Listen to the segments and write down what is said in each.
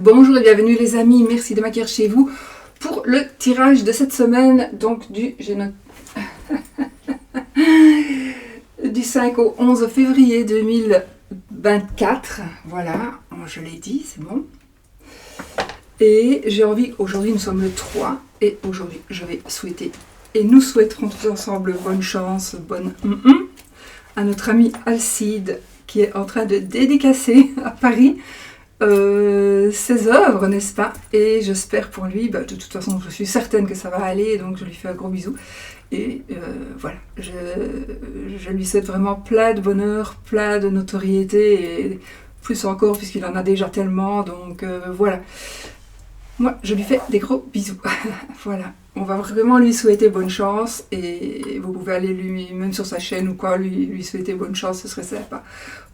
Bonjour et bienvenue les amis, merci de m'accueillir chez vous pour le tirage de cette semaine, donc du 5 au 11 février 2024, voilà, je l'ai dit, c'est bon. Et j'ai envie, aujourd'hui nous sommes le 3, et aujourd'hui je vais souhaiter, et nous souhaiterons tous ensemble bonne chance, à notre ami Alcide qui est en train de dédicacer à Paris ses œuvres, n'est-ce pas? Et j'espère pour lui, de toute façon je suis certaine que ça va aller, donc je lui fais un gros bisou. Et voilà, je lui souhaite vraiment plein de bonheur, plein de notoriété, et plus encore puisqu'il en a déjà tellement, donc voilà. Moi, je lui fais des gros bisous. Voilà, on va vraiment lui souhaiter bonne chance, et vous pouvez aller lui, même sur sa chaîne ou quoi, lui souhaiter bonne chance, ce serait sympa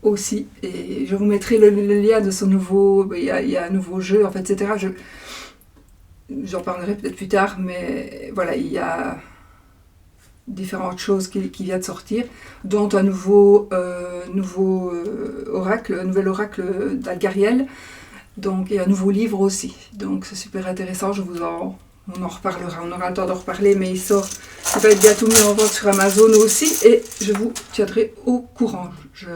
aussi. Et je vous mettrai le lien de son nouveau, il y a un nouveau jeu, en fait, etc. J'en parlerai peut-être plus tard, mais voilà, il y a différentes choses qui viennent de sortir, dont un nouveau oracle, un nouvel oracle d'Algariel. Donc, et un nouveau livre aussi. Donc, c'est super intéressant. On en reparlera. On aura le temps d'en reparler, mais il va être bientôt mis en vente sur Amazon aussi. Et je vous tiendrai au courant. Je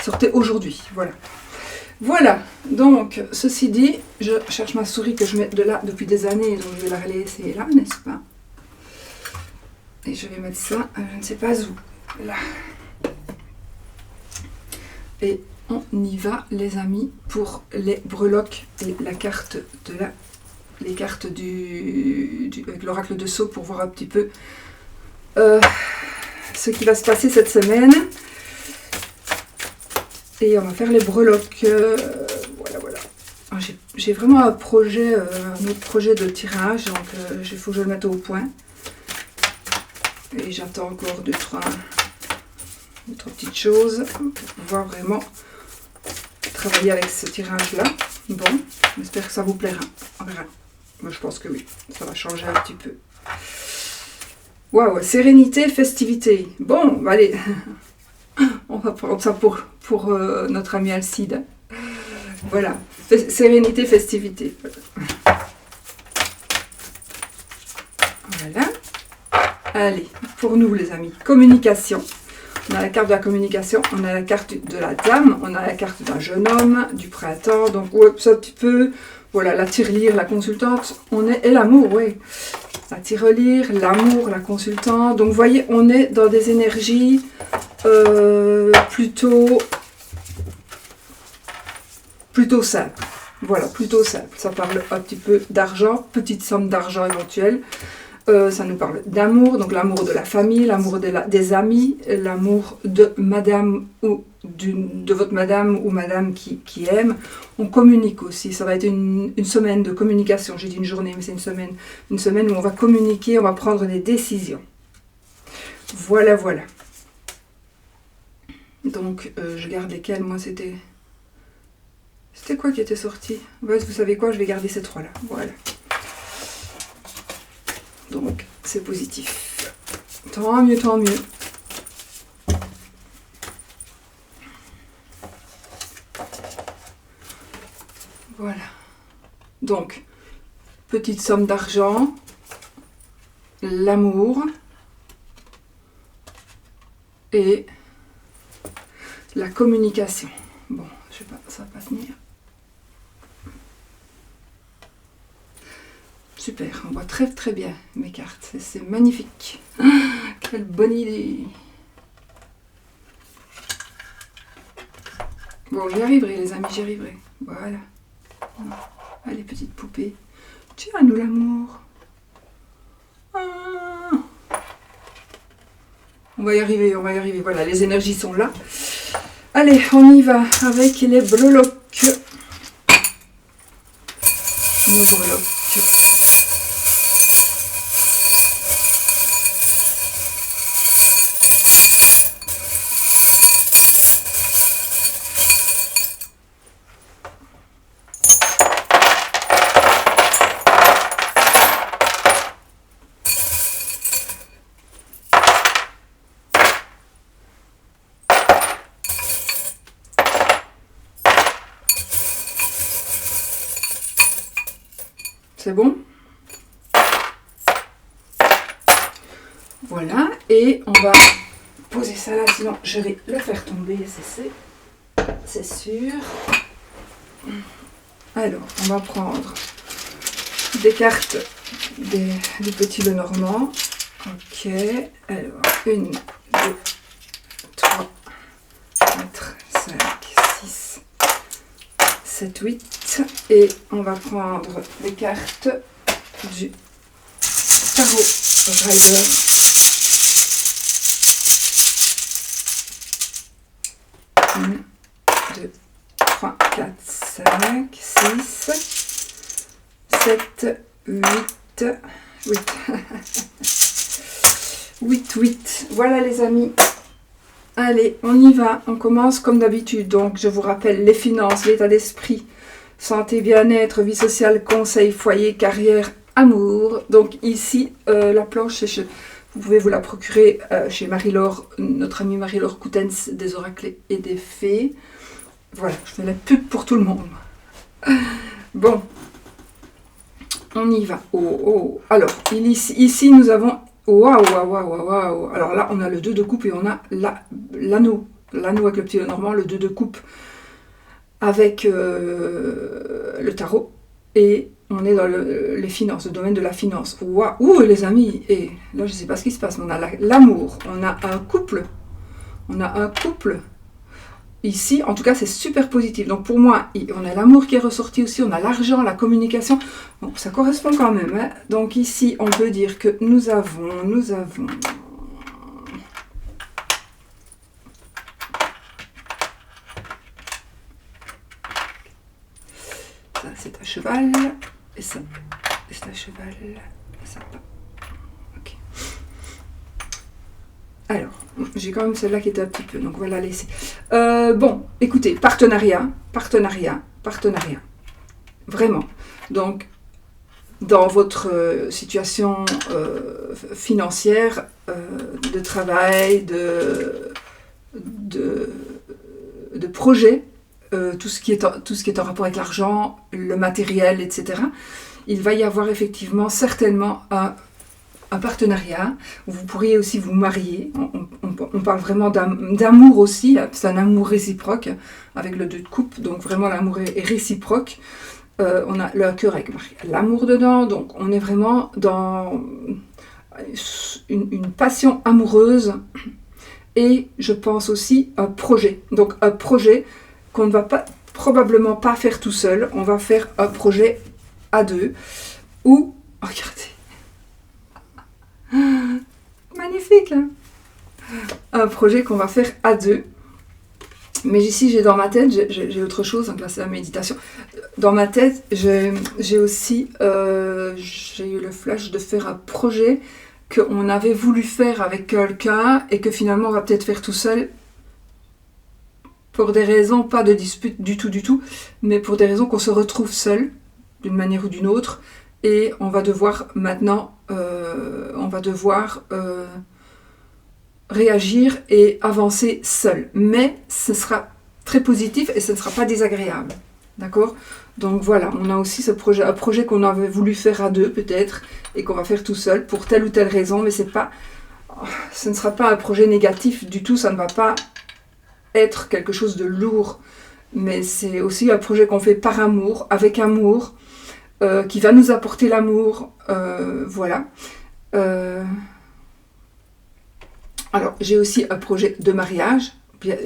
sortais aujourd'hui. Voilà. Voilà. Donc, ceci dit, je cherche ma souris que je mets de là depuis des années. Donc, je vais la laisser là, n'est-ce pas? Et je vais mettre ça, je ne sais pas où. Là. Et on y va les amis pour les breloques et la carte de les cartes avec l'oracle de Sceaux pour voir un petit peu ce qui va se passer cette semaine. Et on va faire les breloques. Voilà. J'ai vraiment un autre projet de tirage, donc il faut que je le mette au point. Et j'attends encore deux, trois petites choses pour pouvoir vraiment travailler avec ce tirage-là. Bon, j'espère que ça vous plaira. On verra. Moi, je pense que oui, ça va changer un petit peu. Waouh, sérénité, festivité. Bon, allez, on va prendre ça pour notre ami Alcide. Voilà, sérénité, festivité. Voilà. Allez, pour nous les amis, communication. On a la carte de la communication, on a la carte de la dame, on a la carte d'un jeune homme, du printemps, donc ouais, c'est un petit peu, voilà, la tirelire, la consultante, et l'amour, oui. La tirelire, l'amour, la consultante, donc vous voyez, on est dans des énergies plutôt simples. Voilà, plutôt simple. Ça parle un petit peu d'argent, petite somme d'argent éventuelle. Ça nous parle d'amour, donc l'amour de la famille, l'amour des amis, l'amour de madame ou de votre madame ou madame qui aime. On communique aussi, ça va être une semaine de communication. J'ai dit une journée, mais c'est une semaine où on va communiquer, on va prendre des décisions. Voilà. Donc, je garde lesquels, moi c'était quoi qui était sorti? Ouais, vous savez quoi, je vais garder ces trois-là, voilà. Donc, c'est positif. Tant mieux. Voilà. Donc, petite somme d'argent, l'amour et la communication. Bon, je sais pas, ça va pas tenir. Super, on voit très bien mes cartes, c'est magnifique. Ah, quelle bonne idée. Bon, j'y arriverai les amis, j'y arriverai. Voilà. Allez, petite poupée. Tiens, nous l'amour. Ah. On va y arriver. Voilà, les énergies sont là. Allez, on y va avec les breloques. Nos breloques. C'est bon? Voilà, et on va poser ça là, sinon je vais le faire tomber, c'est sûr. Alors, on va prendre des cartes du petit Lenormand. Ok, alors 1, 2, 3, 4, 5, 6, 7, 8. Et on va prendre les cartes du tarot Rider. 1, 2, 3, 4, 5, 6, 7, 8, 8. Voilà les amis. Allez, on y va. On commence comme d'habitude. Donc, je vous rappelle les finances, l'état d'esprit, santé, bien-être, vie sociale, conseil, foyer, carrière, amour. Donc ici, la planche, vous pouvez vous la procurer chez Marie-Laure, notre amie Marie-Laure Coutens, des oracles et des fées. Voilà, je fais la pub pour tout le monde. Bon, on y va. Oh. Alors, ici nous avons... Waouh. Alors là, on a le 2 de coupe et on a l'anneau. L'anneau avec le petit Lenormand, le 2 de coupe avec le tarot. Et on est dans les finances, le domaine de la finance. Waouh, les amis. Et là, je ne sais pas ce qui se passe, mais on a l'amour. On a un couple. Ici, en tout cas, c'est super positif. Donc pour moi, on a l'amour qui est ressorti aussi, on a l'argent, la communication. Bon, ça correspond quand même. Hein. Donc ici, on peut dire que nous avons... Ça, c'est un cheval. Et ça, c'est un cheval. Et ça, ok. Alors, j'ai quand même celle-là qui était un petit peu, donc voilà, laisser. Bon, écoutez, partenariat. Vraiment. Donc, dans votre situation financière, de travail, de projet, tout ce qui est en rapport avec l'argent, le matériel, etc., il va y avoir effectivement certainement un partenariat, où vous pourriez aussi vous marier. On parle vraiment d'amour aussi, c'est un amour réciproque avec le 2 de coupe, donc vraiment l'amour est réciproque. On a le cœur avec l'amour dedans, donc on est vraiment dans une passion amoureuse et je pense aussi un projet. Donc un projet qu'on ne va probablement pas faire tout seul, on va faire un projet à 2 ou, regardez, magnifique, hein, un projet qu'on va faire à 2. Mais ici, j'ai dans ma tête, j'ai autre chose, donc là c'est la méditation. Dans ma tête, j'ai aussi j'ai eu le flash de faire un projet qu'on avait voulu faire avec quelqu'un et que finalement on va peut-être faire tout seul pour des raisons, pas de dispute du tout, mais pour des raisons qu'on se retrouve seul, d'une manière ou d'une autre, et on va devoir maintenant, réagir et avancer seul. Mais ce sera très positif et ce ne sera pas désagréable. D'accord? Donc voilà, on a aussi un projet qu'on avait voulu faire à 2 peut-être, et qu'on va faire tout seul pour telle ou telle raison, mais ce ne sera pas un projet négatif du tout, ça ne va pas être quelque chose de lourd, mais c'est aussi un projet qu'on fait par amour, avec amour, qui va nous apporter l'amour, voilà. Alors, j'ai aussi un projet de mariage.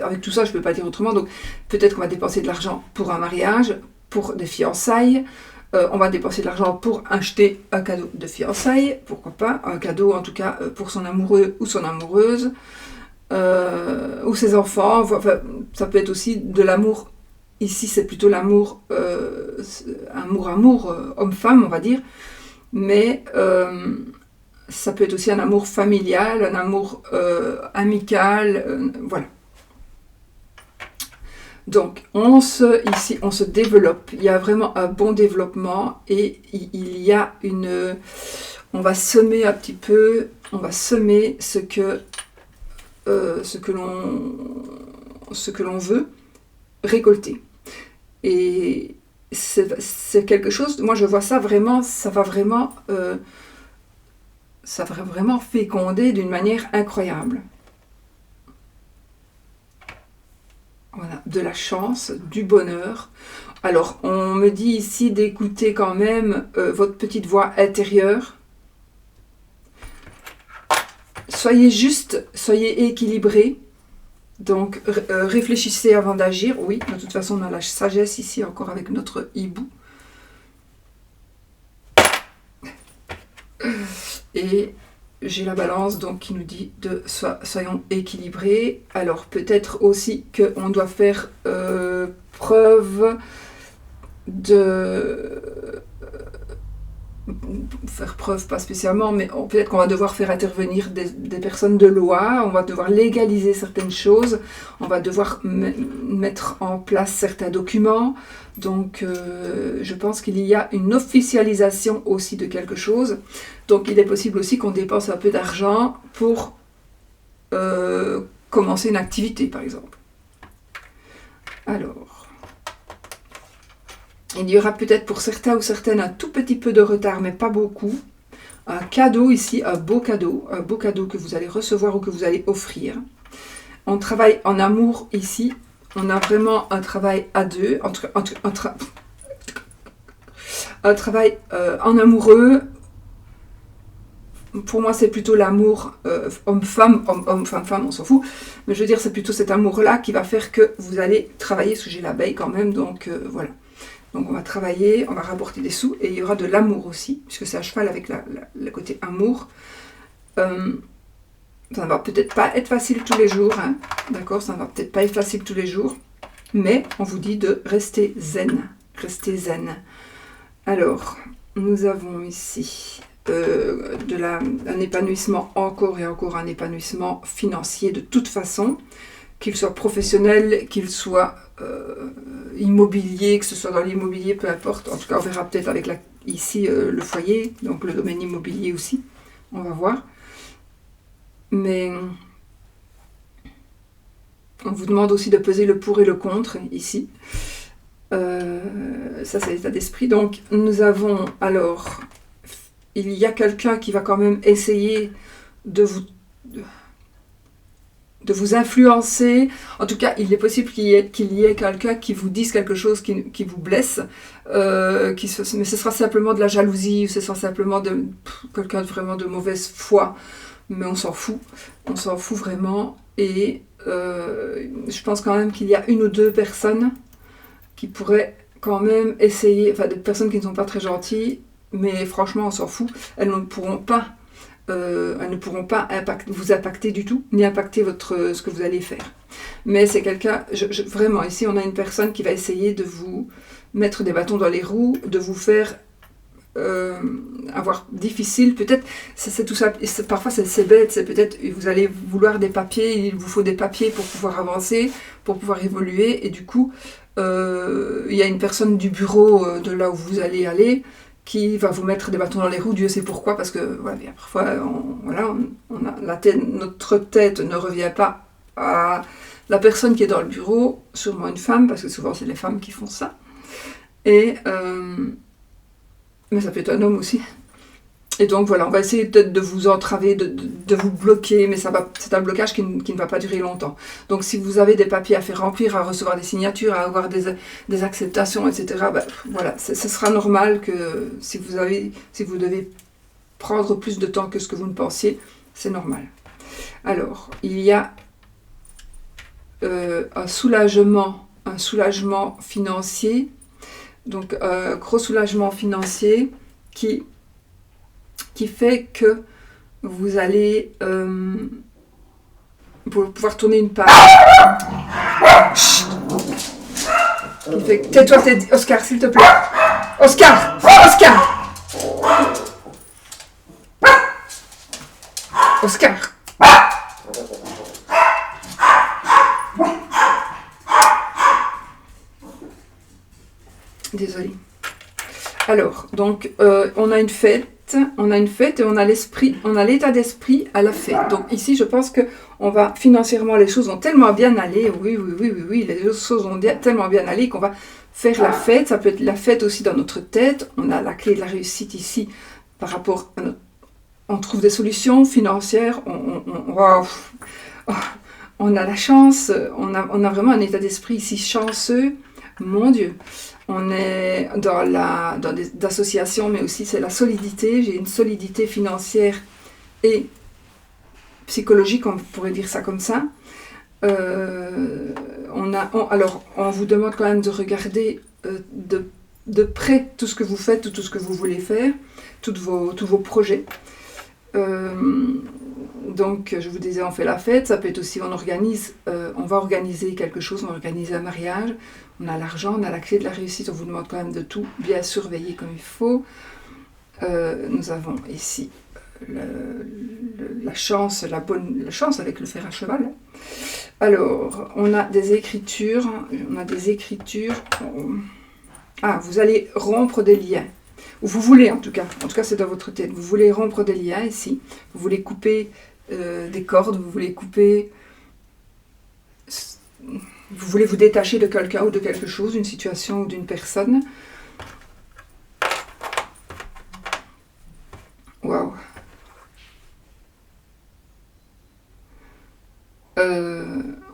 Avec tout ça, je ne peux pas dire autrement. Donc, peut-être qu'on va dépenser de l'argent pour un mariage, pour des fiançailles. On va dépenser de l'argent pour acheter un cadeau de fiançailles. Pourquoi pas? Un cadeau, en tout cas, pour son amoureux ou son amoureuse. Ou ses enfants. Enfin, ça peut être aussi de l'amour. Ici, c'est plutôt l'amour, amour, homme-femme, on va dire. Mais... ça peut être aussi un amour familial, un amour amical, voilà. Donc, ici, on se développe. Il y a vraiment un bon développement et il y a on va semer un petit peu, on va semer ce que l'on veut récolter. Et c'est quelque chose, moi je vois ça vraiment, ça va vraiment féconder d'une manière incroyable. Voilà, de la chance, du bonheur. Alors, on me dit ici d'écouter quand même votre petite voix intérieure. Soyez juste, soyez équilibré. Donc, réfléchissez avant d'agir. Oui, de toute façon, on a la sagesse ici encore avec notre hibou. Et j'ai la balance donc qui nous dit de soyons équilibrés. Alors peut-être aussi qu'on doit faire preuve de... faire preuve pas spécialement, mais peut-être qu'on va devoir faire intervenir des personnes de loi, on va devoir légaliser certaines choses, on va devoir mettre en place certains documents. Donc je pense qu'il y a une officialisation aussi de quelque chose. Donc il est possible aussi qu'on dépense un peu d'argent pour commencer une activité par exemple. Alors, il y aura peut-être pour certains ou certaines un tout petit peu de retard, mais pas beaucoup. Un cadeau ici, un beau cadeau que vous allez recevoir ou que vous allez offrir. On travaille en amour ici. On a vraiment un travail à deux, un travail en amoureux. Pour moi, c'est plutôt l'amour homme-femme, homme-femme, on s'en fout. Mais je veux dire, c'est plutôt cet amour-là qui va faire que vous allez travailler, parce que j'ai l'abeille quand même, donc voilà. Donc on va travailler, on va rapporter des sous, et il y aura de l'amour aussi, puisque c'est à cheval avec le côté amour. Ça ne va peut-être pas être facile tous les jours, hein, d'accord, ça ne va peut-être pas être facile tous les jours, mais on vous dit de rester zen, rester zen. Alors, nous avons ici un épanouissement, encore et encore un épanouissement financier de toute façon, qu'il soit professionnel, qu'il soit immobilier, que ce soit dans l'immobilier, peu importe. En tout cas, on verra peut-être avec ici le foyer, donc le domaine immobilier aussi. On va voir. Mais on vous demande aussi de peser le pour et le contre ici. Ça, c'est l'état d'esprit. Donc, nous avons alors... Il y a quelqu'un qui va quand même essayer de vous influencer. En tout cas, il est possible qu'il y ait quelqu'un qui vous dise quelque chose qui vous blesse. Mais ce sera simplement de la jalousie, ou ce sera simplement quelqu'un vraiment de mauvaise foi. Mais on s'en fout. On s'en fout vraiment. Et je pense quand même qu'il y a une ou deux personnes qui pourraient quand même essayer, enfin des personnes qui ne sont pas très gentilles, mais franchement on s'en fout, elles ne pourront pas vous impacter du tout, ni impacter ce que vous allez faire. Mais c'est quelqu'un, vraiment ici on a une personne qui va essayer de vous mettre des bâtons dans les roues, de vous faire avoir difficile, peut-être, c'est tout ça, parfois c'est bête, c'est peut-être, vous allez vouloir des papiers, il vous faut des papiers pour pouvoir avancer, pour pouvoir évoluer, et du coup, il y a une personne du bureau de là où vous allez aller, qui va vous mettre des bâtons dans les roues, Dieu sait pourquoi, parce que voilà, parfois, notre tête ne revient pas à la personne qui est dans le bureau, sûrement une femme, parce que souvent c'est les femmes qui font ça, et... mais ça peut être un homme aussi. Et donc voilà, on va essayer peut-être de vous entraver, de vous bloquer, mais c'est un blocage qui ne va pas durer longtemps. Donc si vous avez des papiers à faire remplir, à recevoir des signatures, à avoir des acceptations, etc., ben, voilà, ce sera normal que si vous devez prendre plus de temps que ce que vous ne pensiez, c'est normal. Alors, il y a un soulagement financier, donc gros soulagement financier qui fait que vous allez pouvoir tourner une page. Qui fait que... Tais-toi, Oscar, s'il te plaît. Oscar. Désolée. Alors, donc, on a une fête et on a l'état d'esprit à la fête. Donc ici, je pense que financièrement, les choses vont tellement bien aller, oui, les choses vont tellement bien aller qu'on va faire la fête, ça peut être la fête aussi dans notre tête. On a la clé de la réussite ici par rapport à notre... On trouve des solutions financières, wow. On a la chance, on a vraiment un état d'esprit ici chanceux, mon Dieu. On est dans des associations, mais aussi c'est la solidité. J'ai une solidité financière et psychologique, on pourrait dire ça comme ça. Alors, on vous demande quand même de regarder de près tout ce que vous faites, tout ce que vous voulez faire, tous vos projets. Donc, je vous disais, on fait la fête, ça peut être aussi, on va organiser quelque chose, on va organiser un mariage, on a l'argent, on a la clé de la réussite, on vous demande quand même de tout bien surveiller comme il faut. Nous avons ici la chance avec le fer à cheval. Alors, on a des écritures, vous allez rompre des liens. Ou vous voulez en tout cas c'est dans votre tête, vous voulez rompre des liens ici, vous voulez couper des cordes, vous voulez vous détacher de quelqu'un ou de quelque chose, d'une situation ou d'une personne. Waouh.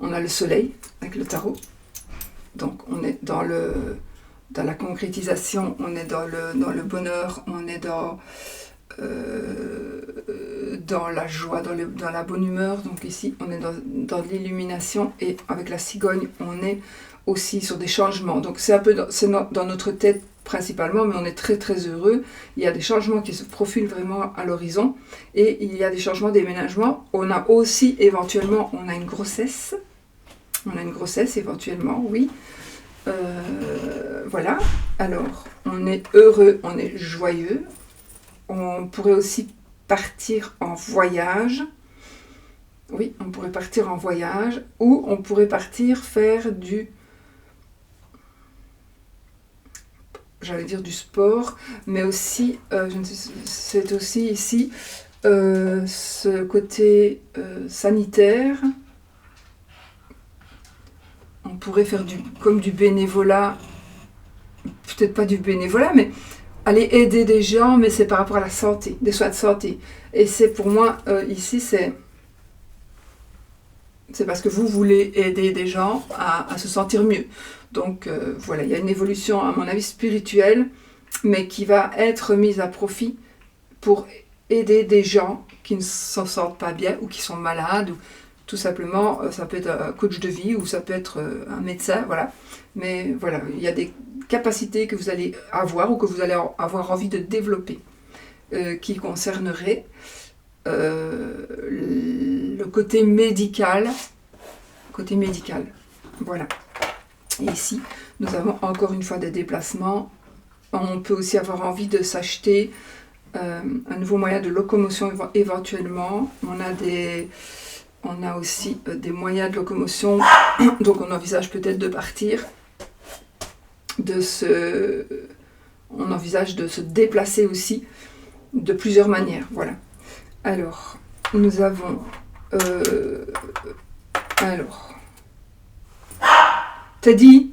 On a le soleil avec le tarot, donc on est dans la concrétisation, on est dans le bonheur, on est dans la joie, dans la bonne humeur. Donc ici, on est dans l'illumination, et avec la cigogne, on est aussi sur des changements. Donc c'est un peu dans notre tête principalement, mais on est très très heureux. Il y a des changements qui se profilent vraiment à l'horizon, et il y a des changements d'aménagement. On a aussi éventuellement, on a une grossesse éventuellement, oui. Voilà, alors on est heureux, on est joyeux. On pourrait aussi partir en voyage. Oui, on pourrait partir en voyage, ou on pourrait partir faire du sport, mais aussi, c'est aussi ici ce côté sanitaire. On pourrait faire comme du bénévolat, peut-être pas du bénévolat, mais aller aider des gens, mais c'est par rapport à la santé, des soins de santé. Et c'est pour moi, ici, c'est parce que vous voulez aider des gens à se sentir mieux. Donc voilà, il y a une évolution, à mon avis, spirituelle, mais qui va être mise à profit pour aider des gens qui ne s'en sortent pas bien, ou qui sont malades, ou tout simplement, ça peut être un coach de vie, ou ça peut être un médecin, voilà. Mais voilà, il y a des capacités que vous allez avoir, ou que vous allez avoir envie de développer, qui concerneraient le côté médical. Voilà. Et ici, nous avons encore une fois des déplacements. On peut aussi avoir envie de s'acheter un nouveau moyen de locomotion éventuellement. On a aussi des moyens de locomotion, donc on envisage peut-être de partir, on envisage de se déplacer aussi de plusieurs manières, voilà. Alors, nous avons... Teddy,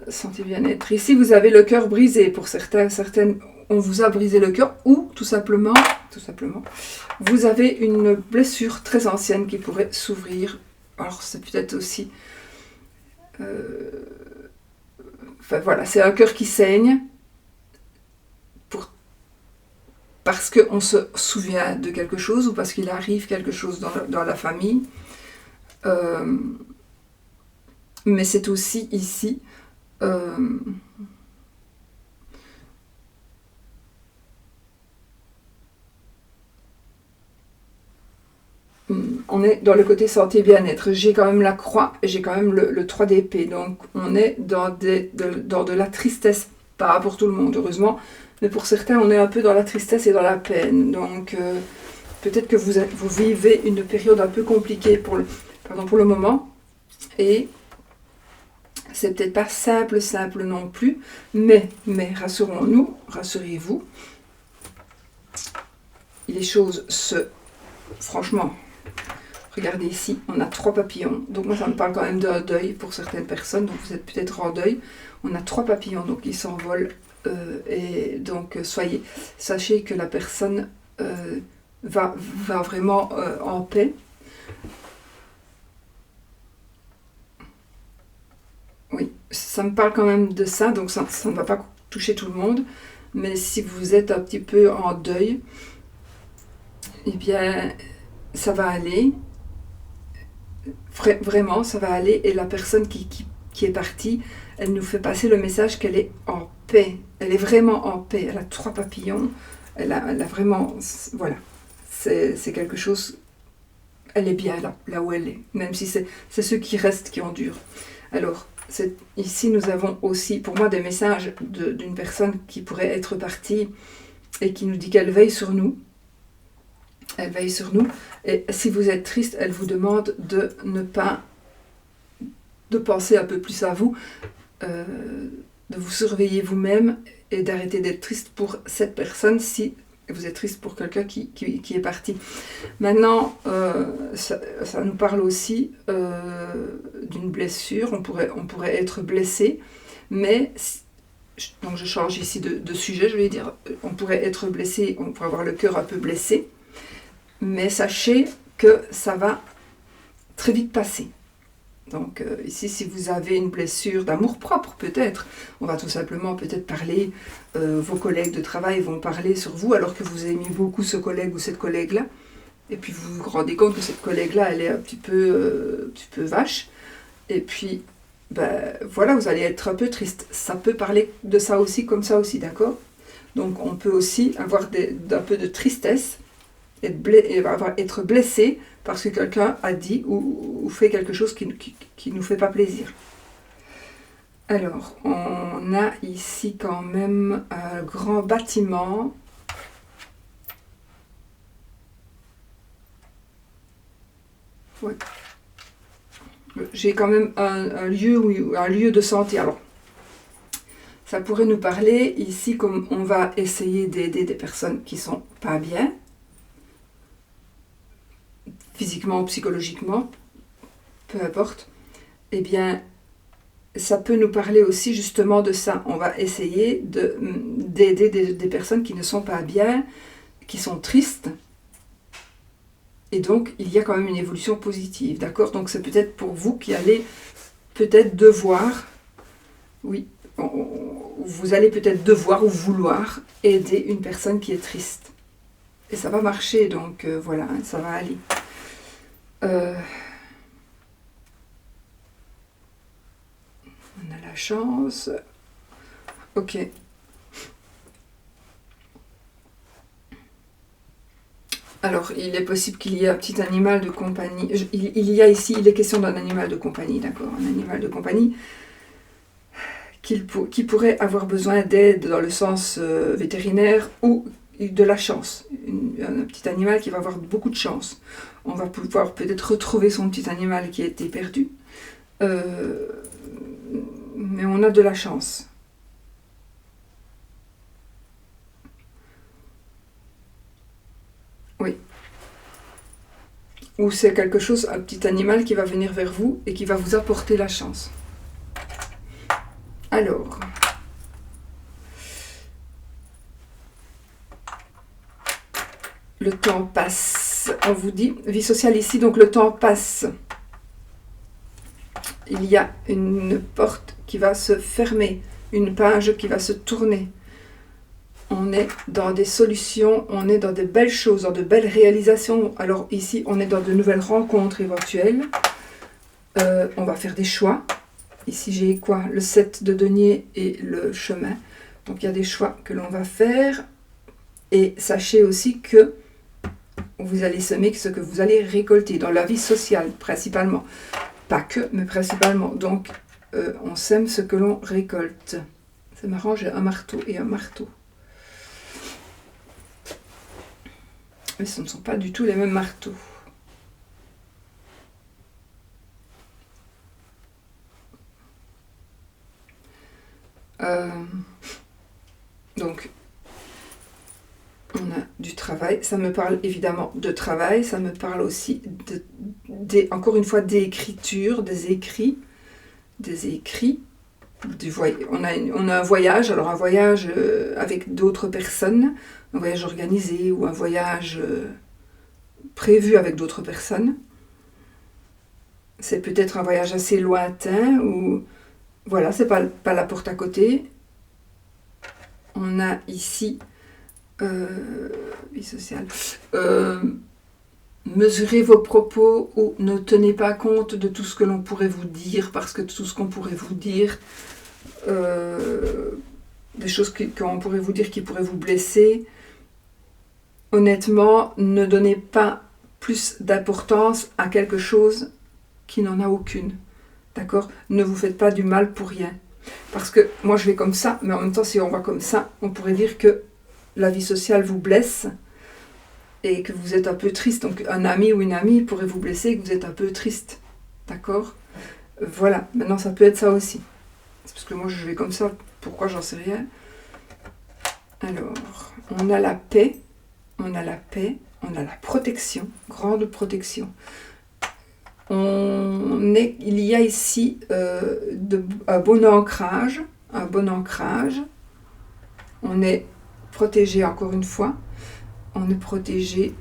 santé bien-être. Ici, vous avez le cœur brisé. Pour certaines, on vous a brisé le cœur, ou tout simplement, vous avez une blessure très ancienne qui pourrait s'ouvrir. Alors, c'est peut-être aussi... Enfin, voilà, c'est un cœur qui saigne, parce qu'on se souvient de quelque chose, ou parce qu'il arrive quelque chose dans la famille. Mais c'est aussi ici... on est dans le côté santé et bien-être. J'ai quand même la croix, et j'ai quand même le 3 d'épée. Donc on est dans de la tristesse. Pas pour tout le monde, heureusement. Mais pour certains, on est un peu dans la tristesse et dans la peine. Donc peut-être que vous vivez une période un peu compliquée pour le moment. Et c'est peut-être pas simple non plus. Mais rassurez-vous, les choses franchement, regardez ici, on a 3 papillons. Donc moi, ça me parle quand même d'un deuil pour certaines personnes. Donc vous êtes peut-être en deuil. On a 3 papillons, donc ils s'envolent. Et donc sachez que la personne va vraiment en paix. Oui, ça me parle quand même de ça, donc ça ne va pas toucher tout le monde. Mais si vous êtes un petit peu en deuil, eh bien, ça va aller. Vraiment, ça va aller. Et la personne qui est partie, elle nous fait passer le message qu'elle est en paix. Elle est vraiment en paix. Elle a 3 papillons. Elle a vraiment... Voilà. C'est quelque chose... Elle est bien là où elle est. Même si c'est ceux qui restent qui endurent. Alors, ici, nous avons aussi, pour moi, des messages d'une personne qui pourrait être partie et qui nous dit qu'elle veille sur nous. Elle veille sur nous. Et si vous êtes triste, elle vous demande de ne pas... de penser un peu plus à vous, de vous surveiller vous-même et d'arrêter d'être triste pour cette personne si vous êtes triste pour quelqu'un qui est parti. Maintenant, ça nous parle aussi d'une blessure. On pourrait être blessé, mais... Donc je change ici de sujet, je vais dire. On pourrait être blessé, on pourrait avoir le cœur un peu blessé, mais sachez que ça va très vite passer. Donc ici, si vous avez une blessure d'amour-propre, peut-être, on va tout simplement peut-être parler, vos collègues de travail vont parler sur vous, alors que vous aimez beaucoup ce collègue ou cette collègue-là, et puis vous vous rendez compte que cette collègue-là, elle est un petit peu vache, et puis, ben, voilà, vous allez être un peu triste. Ça peut parler de ça aussi, comme ça aussi, d'accord? Donc on peut aussi avoir un peu de tristesse, être blessé, parce que quelqu'un a dit ou fait quelque chose qui ne nous fait pas plaisir. Alors, on a ici quand même un grand bâtiment. Ouais. J'ai quand même un lieu de santé. Alors, ça pourrait nous parler ici comme on va essayer d'aider des personnes qui sont pas bien, physiquement ou psychologiquement, peu importe, eh bien, ça peut nous parler aussi justement de ça. On va essayer d'aider des personnes qui ne sont pas bien, qui sont tristes. Et donc, il y a quand même une évolution positive, d'accord? Donc, c'est peut-être pour vous qui allez peut-être devoir, oui, vous allez peut-être devoir ou vouloir aider une personne qui est triste. Et ça va marcher, donc voilà, ça va aller. On a la chance. Ok. Alors, il est possible qu'il y ait un petit animal de compagnie. Il y a ici, il est question d'un animal de compagnie, d'accord? Un animal de compagnie qui pourrait avoir besoin d'aide dans le sens vétérinaire ou de la chance. Un petit animal qui va avoir beaucoup de chance. On va pouvoir peut-être retrouver son petit animal qui a été perdu. Mais on a de la chance. Oui. Ou c'est quelque chose, un petit animal qui va venir vers vous et qui va vous apporter la chance. Alors, le temps passe. On vous dit, vie sociale ici, donc le temps passe. Il y a une porte qui va se fermer, une page qui va se tourner. On est dans des solutions, on est dans de belles choses, dans de belles réalisations. Alors ici, on est dans de nouvelles rencontres éventuelles. On va faire des choix. Ici, j'ai quoi? Le 7 de denier et le chemin. Donc, il y a des choix que l'on va faire. Et sachez aussi que vous allez semer ce que vous allez récolter dans la vie sociale, principalement. Pas que, mais principalement. Donc, on sème ce que l'on récolte. C'est marrant, j'ai un marteau et un marteau. Mais ce ne sont pas du tout les mêmes marteaux. Donc, on a du travail. travail. Ça me parle évidemment de travail. Ça me parle aussi, encore une fois, d'écriture, des écrits. On a un voyage, alors un voyage avec d'autres personnes, un voyage organisé ou un voyage prévu avec d'autres personnes. C'est peut-être un voyage assez lointain ou voilà, c'est pas la porte à côté. On a ici vie sociale. Mesurez vos propos ou ne tenez pas compte de tout ce que l'on pourrait vous dire, parce que tout ce qu'on pourrait vous dire, des choses qu'on pourrait vous dire qui pourraient vous blesser, honnêtement, ne donnez pas plus d'importance à quelque chose qui n'en a aucune. D'accord ? Ne vous faites pas du mal pour rien. Parce que moi je vais comme ça, mais en même temps si on va comme ça, on pourrait dire que la vie sociale vous blesse et que vous êtes un peu triste. Donc un ami ou une amie pourrait vous blesser et que vous êtes un peu triste. D'accord ? Voilà, maintenant ça peut être ça aussi. C'est parce que moi je vais comme ça, pourquoi j'en sais rien. Alors, on a la paix, on a la protection, grande protection. Il y a ici un bon ancrage, On est protégé, encore une fois. On est protégé.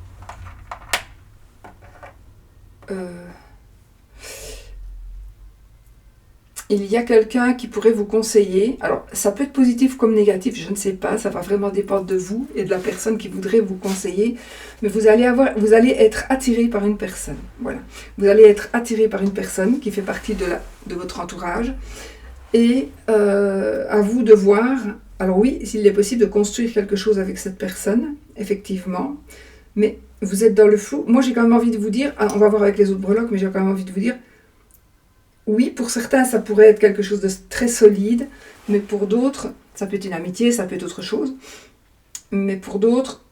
Il y a quelqu'un qui pourrait vous conseiller. Alors, ça peut être positif comme négatif, je ne sais pas. Ça va vraiment dépendre de vous et de la personne qui voudrait vous conseiller. Mais vous allez être attiré par une personne. Voilà. Vous allez être attiré par une personne qui fait partie de votre entourage. Et à vous de voir. Alors oui, s'il est possible de construire quelque chose avec cette personne, effectivement. Mais vous êtes dans le flou. Moi, j'ai quand même envie de vous dire, on va voir avec les autres breloques, mais j'ai quand même envie de vous dire, oui, pour certains, ça pourrait être quelque chose de très solide, mais pour d'autres, ça peut être une amitié, ça peut être autre chose. Mais pour d'autres,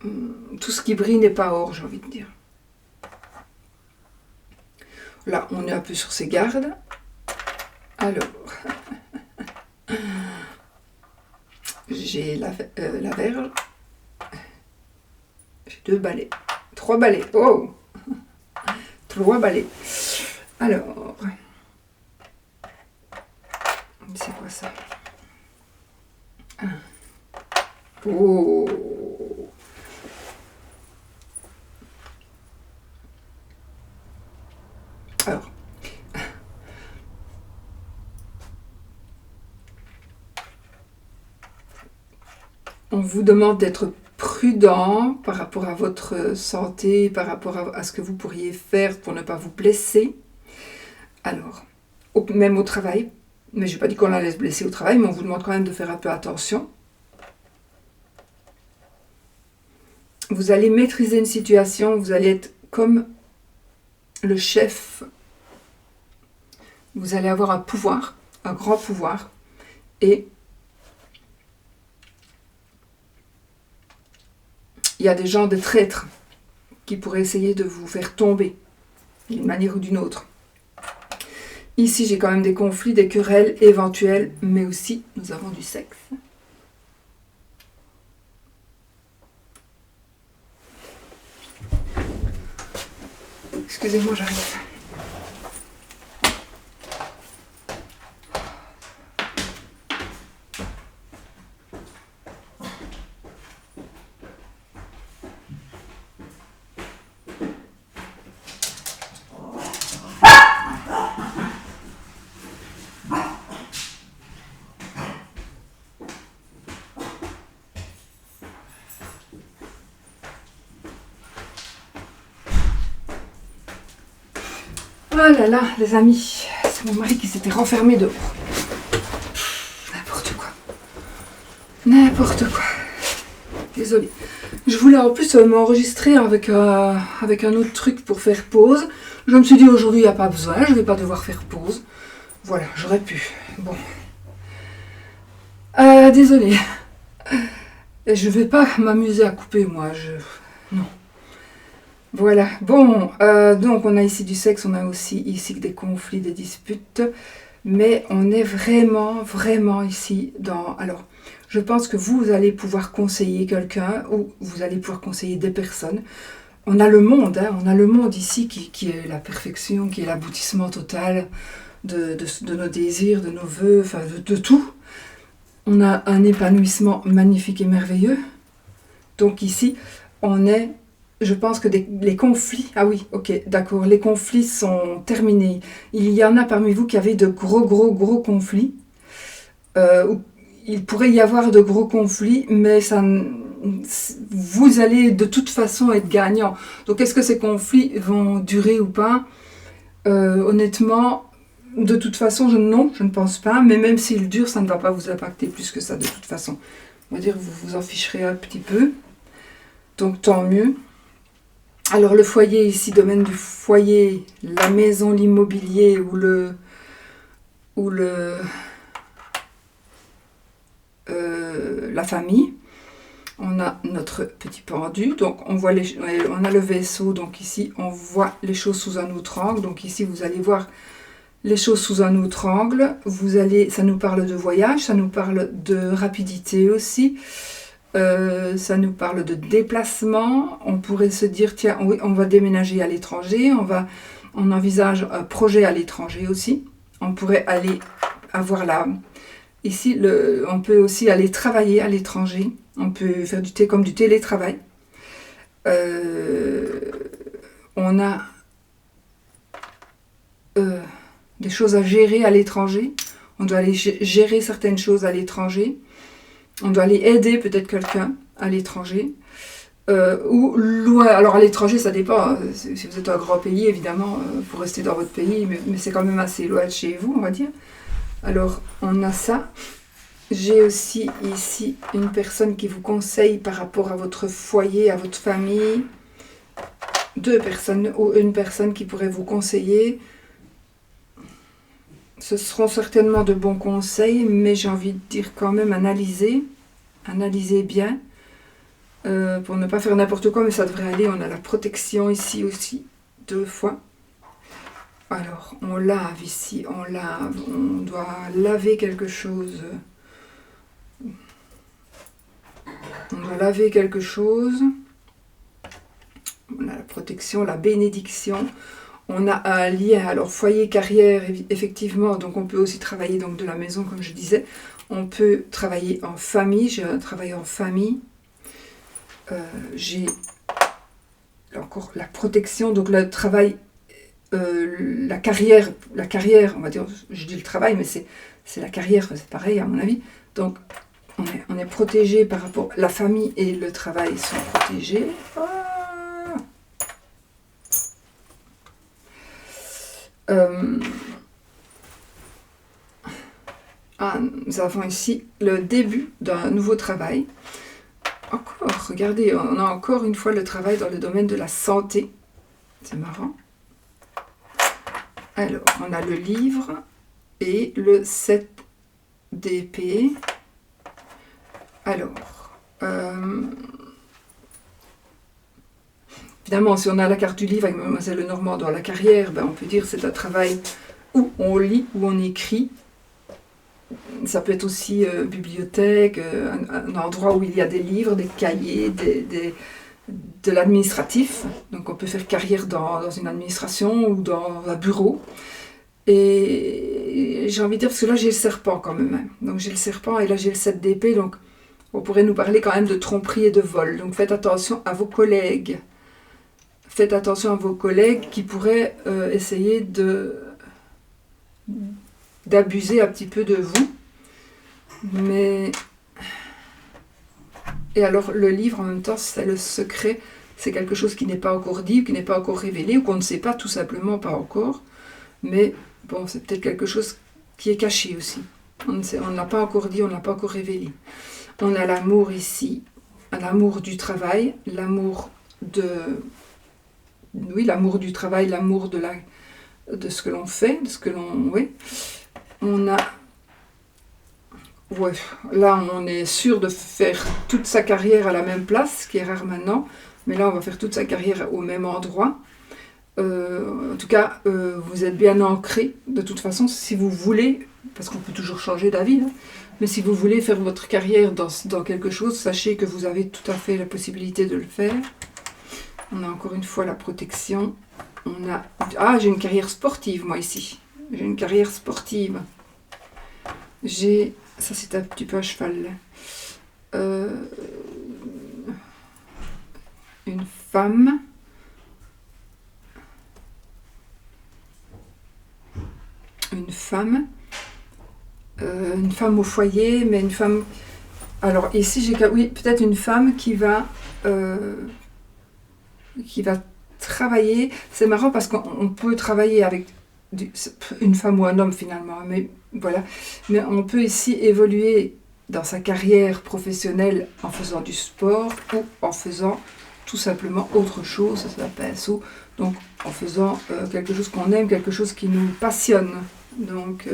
tout ce qui brille n'est pas or, j'ai envie de dire. Là, on est un peu sur ses gardes. Alors, j'ai la verge. J'ai 2 balais. 3 balais. Oh 3 balais. Alors, c'est quoi ça? Oh. Alors, on vous demande d'être prudent par rapport à votre santé, par rapport à ce que vous pourriez faire pour ne pas vous blesser. Alors, même au travail, mais je n'ai pas dit qu'on la laisse blesser au travail, mais on vous demande quand même de faire un peu attention. Vous allez maîtriser une situation, vous allez être comme le chef. Vous allez avoir un pouvoir, un grand pouvoir, et il y a des gens, des traîtres, qui pourraient essayer de vous faire tomber, d'une manière ou d'une autre. Ici, j'ai quand même des conflits, des querelles éventuelles, mais aussi, nous avons du sexe. Excusez-moi, j'arrive. Oh là là, les amis, c'est mon mari qui s'était renfermé dehors. N'importe quoi. N'importe quoi. Désolée. Je voulais en plus m'enregistrer avec un autre truc pour faire pause. Je me suis dit aujourd'hui, il n'y a pas besoin, je ne vais pas devoir faire pause. Voilà, j'aurais pu. Bon. Désolée. Je ne vais pas m'amuser à couper, moi. Non. Voilà, bon, donc on a ici du sexe, on a aussi ici des conflits, des disputes. mais on est vraiment, vraiment ici dans... Alors, je pense que vous allez pouvoir conseiller quelqu'un ou vous allez pouvoir conseiller des personnes. On a le monde, hein, on a le monde ici qui est la perfection, qui est l'aboutissement total de nos désirs, de nos vœux, enfin de tout. On a un épanouissement magnifique et merveilleux. Donc ici, on est... Je pense que les conflits... Ah oui, ok, d'accord. Les conflits sont terminés. Il y en a parmi vous qui avaient de gros conflits. Il pourrait y avoir de gros conflits, mais ça, vous allez de toute façon être gagnant. Donc est-ce que ces conflits vont durer ou pas? Honnêtement, de toute façon, non, je ne pense pas. Mais même s'ils durent, ça ne va pas vous impacter plus que ça de toute façon. On va dire que vous vous en ficherez un petit peu. Donc tant mieux. Alors le foyer ici, domaine du foyer, la maison, l'immobilier ou la famille. On a notre petit pendu, donc on a le vaisseau, donc ici on voit les choses sous un autre angle. Donc ici vous allez voir les choses sous un autre angle. Ça nous parle de voyage, ça nous parle de rapidité aussi. Ça nous parle de déplacement. On pourrait se dire, tiens, oui, on va déménager à l'étranger, on envisage un projet à l'étranger aussi. On pourrait aller avoir ici, on peut aussi aller travailler à l'étranger. On peut faire comme du télétravail. On a des choses à gérer à l'étranger. On doit aller gérer certaines choses à l'étranger. On doit aller aider peut-être quelqu'un à l'étranger. Ou loin. Alors à l'étranger, ça dépend. Si vous êtes un grand pays, évidemment, vous restez dans votre pays, mais c'est quand même assez loin de chez vous, on va dire. Alors, on a ça. J'ai aussi ici une personne qui vous conseille par rapport à votre foyer, à votre famille. 2 personnes ou une personne qui pourrait vous conseiller. Ce seront certainement de bons conseils, mais j'ai envie de dire quand même analysez bien pour ne pas faire n'importe quoi, mais ça devrait aller. On a la protection ici aussi, 2 fois. Alors, on lave ici, on doit laver quelque chose. On doit laver quelque chose. On a la protection, la bénédiction. On a un lien, alors foyer, carrière, effectivement, donc on peut aussi travailler donc, de la maison, comme je disais. On peut travailler en famille, j'ai un travail en famille. J'ai encore la protection, donc le travail, la carrière, on va dire, je dis le travail, mais c'est la carrière, c'est pareil à mon avis. Donc on est protégé par rapport, la famille et le travail sont protégés. Nous avons ici le début d'un nouveau travail. Encore, regardez, on a encore une fois le travail dans le domaine de la santé. C'est marrant. Alors, on a le livre et le 7 d'épée. Alors, évidemment, si on a la carte du livre avec Mademoiselle Lenormand dans la carrière, on peut dire que c'est un travail où on lit, où on écrit. Ça peut être aussi bibliothèque, un endroit où il y a des livres, des cahiers, de l'administratif. Donc on peut faire carrière dans une administration ou dans un bureau. Et j'ai envie de dire, parce que là j'ai le serpent quand même. Hein. Donc j'ai le serpent et là j'ai le 7 d'épée. Donc on pourrait nous parler quand même de tromperie et de vol. Donc faites attention à vos collègues. Faites attention à vos collègues qui pourraient essayer d'abuser un petit peu de vous. Mais... Et alors le livre en même temps, c'est le secret. C'est quelque chose qui n'est pas encore dit, ou qui n'est pas encore révélé, ou qu'on ne sait pas, tout simplement pas encore. Mais bon, c'est peut-être quelque chose qui est caché aussi. On ne l'a pas encore dit, on ne l'a pas encore révélé. On a l'amour ici, l'amour du travail, l'amour l'amour du travail, l'amour de ce que l'on fait, de ce que l'on... Oui. On a... Ouais, là on est sûr de faire toute sa carrière à la même place, ce qui est rare maintenant, mais là on va faire toute sa carrière au même endroit. En tout cas, vous êtes bien ancré. De toute façon, si vous voulez, parce qu'on peut toujours changer d'avis, hein, mais si vous voulez faire votre carrière dans quelque chose, sachez que vous avez tout à fait la possibilité de le faire. On a encore une fois la protection. On a... Ah, j'ai une carrière sportive, moi, ici. J'ai une carrière sportive. J'ai... Ça, c'est un petit peu à cheval. Une femme... une femme au foyer, mais une femme... Alors ici, j'ai oui, peut-être une femme qui va travailler. C'est marrant parce qu'on peut travailler avec une femme ou un homme finalement, mais voilà. Mais on peut ici évoluer dans sa carrière professionnelle en faisant du sport ou en faisant tout simplement autre chose, ça s'appelle ou donc en faisant quelque chose qu'on aime, quelque chose qui nous passionne. Donc,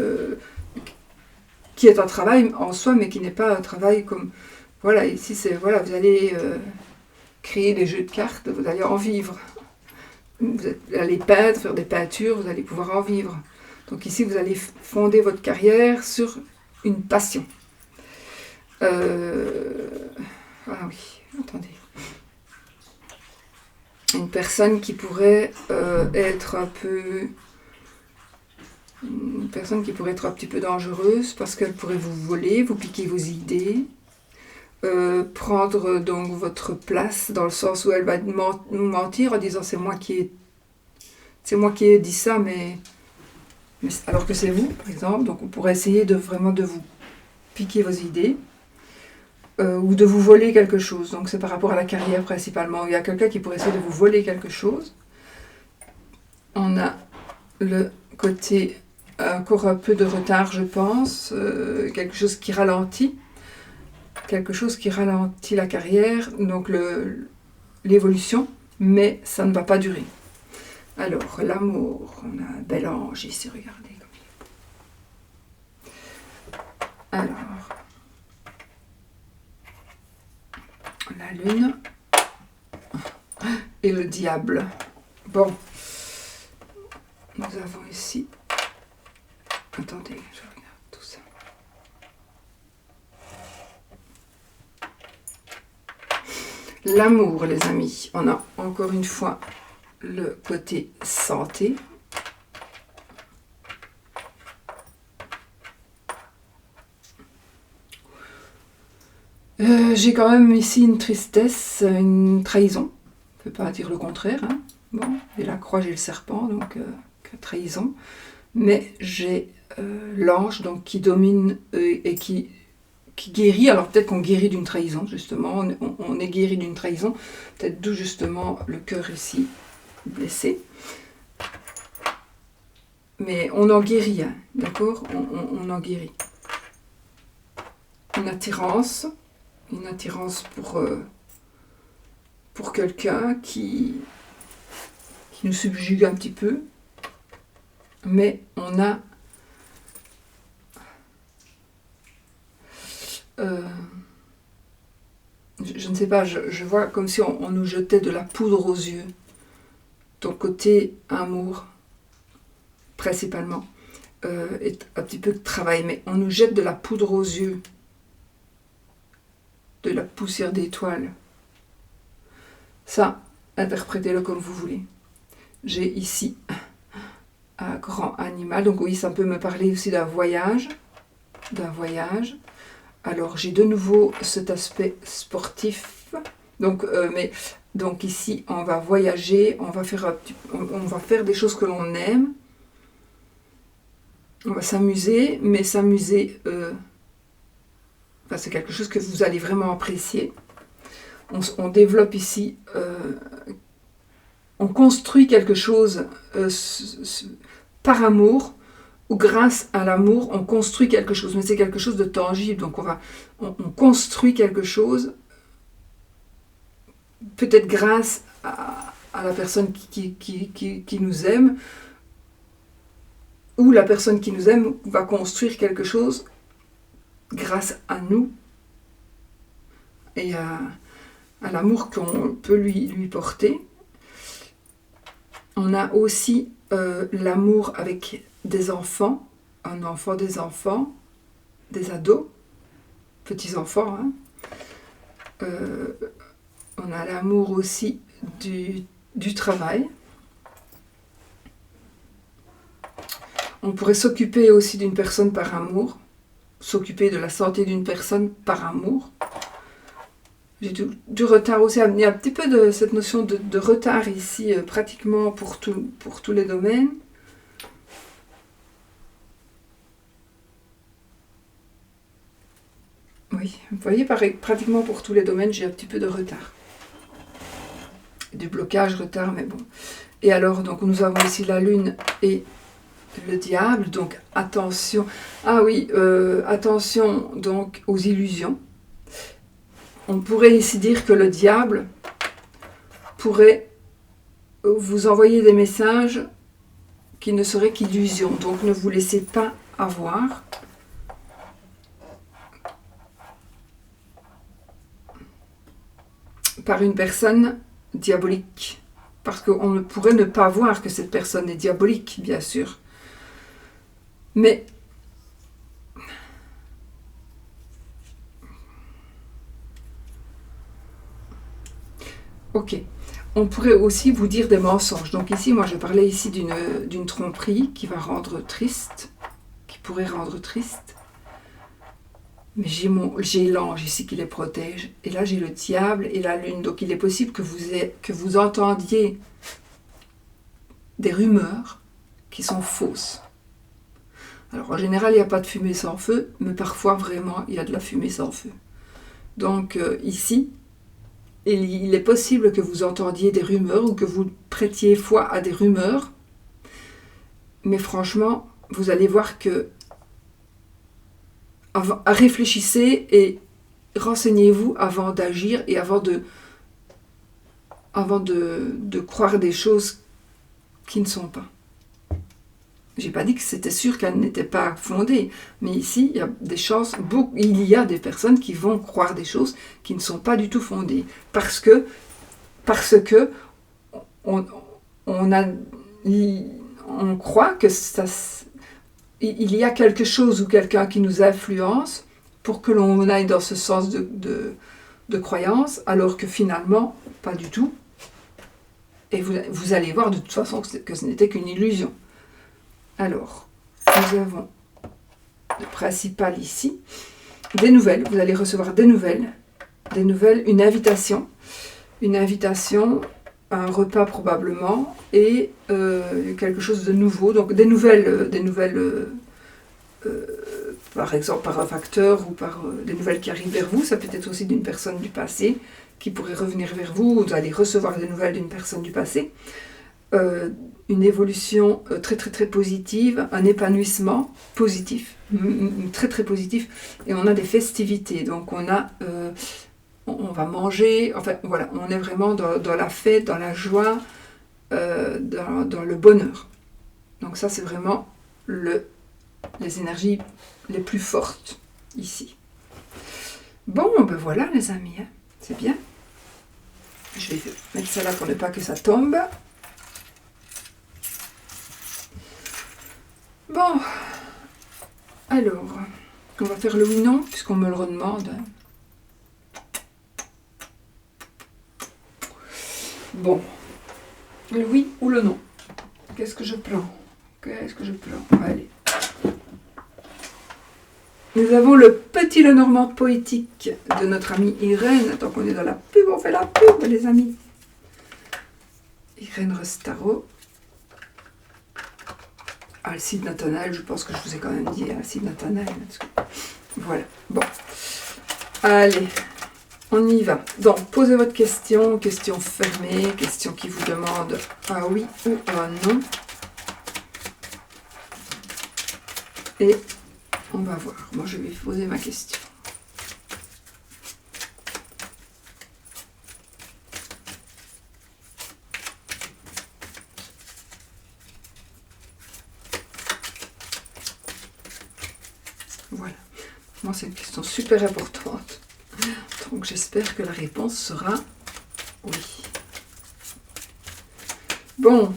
qui est un travail en soi, mais qui n'est pas un travail comme... Voilà, ici, c'est... Voilà, vous allez créer des jeux de cartes, vous allez en vivre. Vous allez peindre, faire des peintures, vous allez pouvoir en vivre. Donc ici, vous allez fonder votre carrière sur une passion. Ah oui, attendez. Une personne qui pourrait être un peu... Une personne qui pourrait être un petit peu dangereuse parce qu'elle pourrait vous voler, vous piquer vos idées, prendre donc votre place dans le sens où elle va nous mentir en disant c'est moi qui ai dit ça, mais alors que c'est vous, par exemple. Donc on pourrait essayer vraiment de vous piquer vos idées ou de vous voler quelque chose. Donc c'est par rapport à la carrière principalement. Il y a quelqu'un qui pourrait essayer de vous voler quelque chose. On a le côté... encore un peu de retard, je pense, quelque chose qui ralentit la carrière, donc l'évolution, mais ça ne va pas durer. Alors, l'amour, on a un bel ange ici, regardez comme il est. Alors, la lune et le diable. Bon, nous avons ici... Attendez, je regarde tout ça. L'amour, les amis. On a encore une fois le côté santé. J'ai quand même ici une tristesse, une trahison. On ne peut pas dire le contraire. Hein. Bon, j'ai la croix, j'ai le serpent, donc trahison. Mais j'ai l'ange donc qui domine et qui guérit. Alors peut-être qu'on guérit d'une trahison, justement. On est guéri d'une trahison. Peut-être d'où justement le cœur ici blessé. Mais on en guérit, hein, d'accord, on en guérit. Une attirance pour quelqu'un qui nous subjugue un petit peu. Mais on a je ne sais pas, je vois comme si on nous jetait de la poudre aux yeux. Donc côté amour, principalement, et un petit peu de travail, mais on nous jette de la poudre aux yeux, de la poussière d'étoiles. Ça, interprétez-le comme vous voulez. J'ai ici un grand animal, donc oui, ça peut me parler aussi d'un voyage. Alors j'ai de nouveau cet aspect sportif. Donc, donc ici, on va voyager, on va faire des choses que l'on aime. On va s'amuser, mais s'amuser, c'est quelque chose que vous allez vraiment apprécier. On développe ici, on construit quelque chose par amour, ou grâce à l'amour, on construit quelque chose, mais c'est quelque chose de tangible. Donc on construit quelque chose, peut-être grâce à la personne qui nous aime, ou la personne qui nous aime va construire quelque chose grâce à nous et à l'amour qu'on peut lui porter. On a aussi l'amour avec des enfants, un enfant, des enfants, des ados, petits-enfants. Hein. On a l'amour aussi du travail. On pourrait s'occuper aussi d'une personne par amour, s'occuper de la santé d'une personne par amour. J'ai du retard aussi. Il y a un petit peu de cette notion de retard ici, pratiquement pour tous les domaines. Oui, vous voyez, pratiquement pour tous les domaines, j'ai un petit peu de retard. Du blocage, retard, mais bon. Et alors, donc, nous avons ici la lune et le diable, donc attention. Ah oui, attention donc aux illusions. On pourrait ici dire que le diable pourrait vous envoyer des messages qui ne seraient qu'illusions. Donc ne vous laissez pas avoir. Par une personne diabolique. Parce qu'on pourrait ne pas voir que cette personne est diabolique, bien sûr. Mais ok. On pourrait aussi vous dire des mensonges. Donc ici, moi, je parlais ici d'une tromperie qui va rendre triste, qui pourrait rendre triste. Mais j'ai l'ange ici qui les protège. Et là, j'ai le diable et la lune. Donc il est possible que vous entendiez des rumeurs qui sont fausses. Alors en général, il n'y a pas de fumée sans feu, mais parfois vraiment, il y a de la fumée sans feu. Donc ici, il est possible que vous entendiez des rumeurs ou que vous prêtiez foi à des rumeurs, mais franchement, vous allez voir que réfléchissez et renseignez-vous avant d'agir et avant de croire des choses qui ne sont pas. J'ai pas dit que c'était sûr qu'elles n'étaient pas fondées, mais ici, il y a des chances, il y a des personnes qui vont croire des choses qui ne sont pas du tout fondées, parce que on croit que il y a quelque chose ou quelqu'un qui nous influence pour que l'on aille dans ce sens de croyance, alors que finalement, pas du tout. Et vous allez voir de toute façon que ce n'était qu'une illusion. Alors, nous avons le principal ici. Des nouvelles, vous allez recevoir des nouvelles, une invitation, un repas probablement, et quelque chose de nouveau. Donc des nouvelles par exemple par un facteur ou par des nouvelles qui arrivent vers vous. Ça peut être aussi d'une personne du passé qui pourrait revenir vers vous. Vous allez recevoir des nouvelles d'une personne du passé. Une évolution très très très positive, un épanouissement positif, très très positif, et on a des festivités, donc on va manger, enfin voilà, on est vraiment dans la fête, dans la joie, dans le bonheur. Donc ça c'est vraiment les énergies les plus fortes ici. Bon, ben voilà les amis, hein, c'est bien. Je vais mettre ça là pour ne pas que ça tombe. Bon, alors, on va faire le oui-non, puisqu'on me le redemande. Bon, le oui ou le non? Qu'est-ce que je prends? Allez. Nous avons le petit Lenormand poétique de notre amie Irène. Tant qu'on est dans la pub, on fait la pub, les amis. Irène Restaro. Alcide Nathanaël, je pense que je vous ai quand même dit Alcide Nathanaël. Voilà, bon. Allez, on y va. Donc, posez votre question fermée, question qui vous demande un oui ou un non. Et on va voir. Moi, je vais poser ma question. Voilà. Moi, c'est une question super importante. Donc, j'espère que la réponse sera oui. Bon,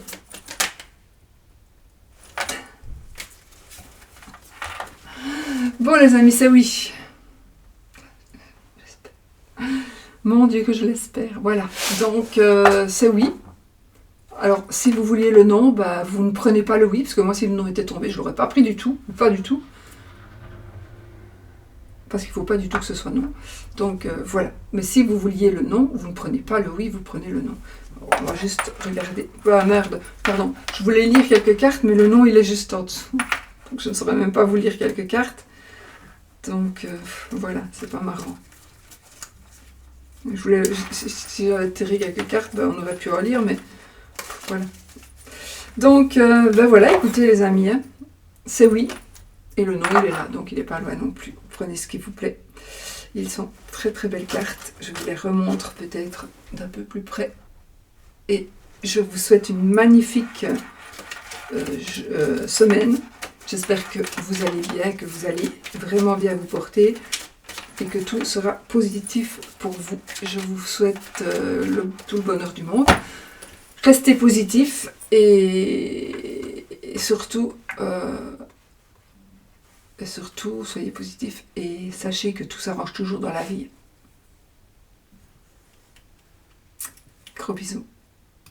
Bon les amis, c'est oui. Mon Dieu que je l'espère. Voilà, donc c'est oui. Alors si vous vouliez le non, bah, vous ne prenez pas le oui, parce que moi si le non était tombé, je ne l'aurais pas pris du tout, pas du tout. Parce qu'il ne faut pas du tout que ce soit non. Donc voilà. Mais si vous vouliez le non, vous ne prenez pas le oui, vous prenez le non. On va juste regarder. Ah merde, pardon. Je voulais lire quelques cartes, mais le non il est juste en dessous. Donc je ne saurais même pas vous lire quelques cartes. Donc voilà, c'est pas marrant. Si j'avais tiré quelques cartes, ben, on aurait pu en lire, mais voilà. Donc ben voilà, écoutez les amis, hein, c'est oui. Et le non il est là, donc il n'est pas loin non plus. Prenez ce qui vous plaît. Ils sont très très belles cartes. Je vous les remontre peut-être d'un peu plus près. Et je vous souhaite une magnifique semaine. J'espère que vous allez bien, que vous allez vraiment bien vous porter et que tout sera positif pour vous. Je vous souhaite tout le bonheur du monde. Restez positif et surtout, soyez positif et sachez que tout s'arrange toujours dans la vie. Gros bisous.